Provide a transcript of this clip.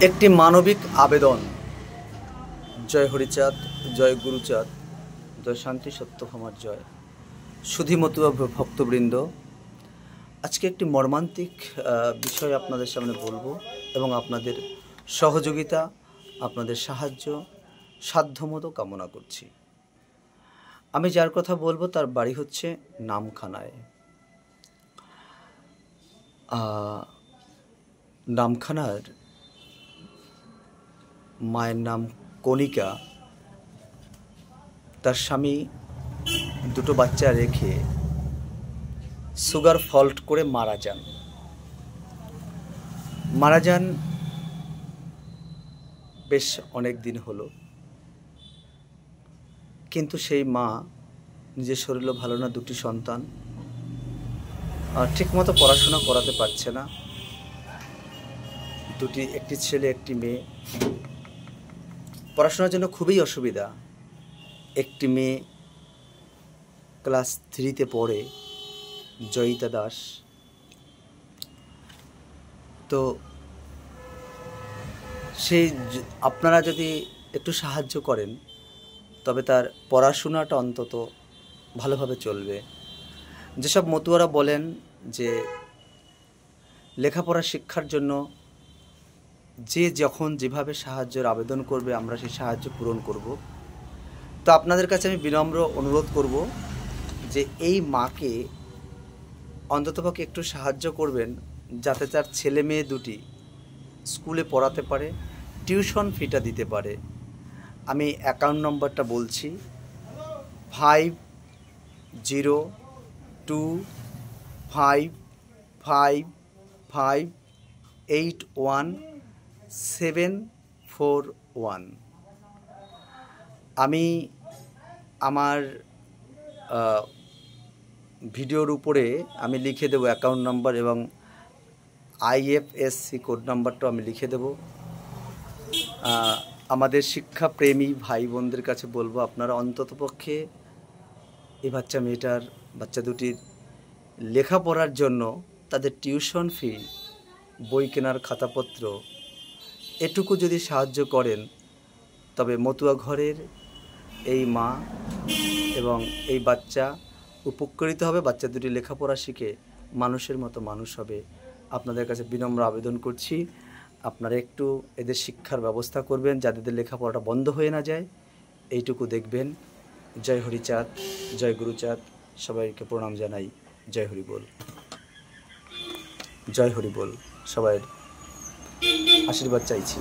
একটি মানবিক আবেদন। জয় হরিচাঁদ, জয় গুরুচাঁদ, জয় শান্তি সত্যভামার জয়। সুধীমতুয়া ভক্তবৃন্দ, আজকে একটি মর্মান্তিক বিষয় আপনাদের সামনে বলবো এবং আপনাদের সহযোগিতা, আপনাদের সাহায্য সাধ্যমতো কামনা করছি। আমি যার কথা বলবো তার বাড়ি হচ্ছে নামখানায়। নামখানার মায়ের নাম কণিকা। তার স্বামী দুটো বাচ্চা রেখে সুগার ফল্ট করে মারা যান বেশ অনেক দিন হলো। কিন্তু সেই মা নিজের শরীরও ভালো না, দুটি সন্তান, ঠিকমতো পড়াশোনা করাতে পারছে না। একটি ছেলে একটি মেয়ে, পড়াশোনার জন্য খুবই অসুবিধা। একটি মেয়ে ক্লাস 3-তে পড়ে, জয়িতা দাস। তো আপনারা যদি একটু সাহায্য করেন তবে তার পড়াশোনাটা অন্তত ভালোভাবে চলবে। যেসব মতুয়ারা বলেন যে লেখাপড়া শিক্ষার জন্য যে যখন যেভাবে সাহায্যের আবেদন করবে আমরা সেই সাহায্য পূরণ করব। তো আপনাদের কাছে আমি বিনম্র অনুরোধ করব যে এই মাকে অন্ততপক্ষে একটু সাহায্য করবেন, যাতে তার ছেলে মেয়ে দুটি স্কুলে পড়াতে পারে, টিউশন ফিটা দিতে পারে। আমি অ্যাকাউন্ট নম্বরটা বলছি: 5025558141। আমি আমার ভিডিওর উপরে আমি লিখে দেবো অ্যাকাউন্ট নাম্বার এবং IFSC কোড নাম্বারটাও আমি লিখে দেব। আমাদের শিক্ষাপ্রেমী ভাই বোনদের কাছে বলবো, আপনারা অন্ততপক্ষে এই বাচ্চা দুটির লেখাপড়ার জন্য তাদের টিউশন ফি, বই কেনার খাতাপত্র, এটুকু যদি সাহায্য করেন তবে মতুয়া ঘরের এই মা এবং এই বাচ্চা উপকৃত হবে। বাচ্চা দুটি লেখাপড়া শিখে মানুষের মতো মানুষ হবে। আপনাদের কাছে বিনম্র আবেদন করছি, আপনারা একটু এদের শিক্ষার ব্যবস্থা করবেন, যাদের লেখাপড়াটা বন্ধ হয়ে না যায়, এইটুকু দেখবেন। জয় হরিচাঁদ, জয় গুরুচাঁদ, সবাইকে প্রণাম জানাই। জয় হরি বল, জয় হরি বল। সবাই আশীর্বাদ চাইছি।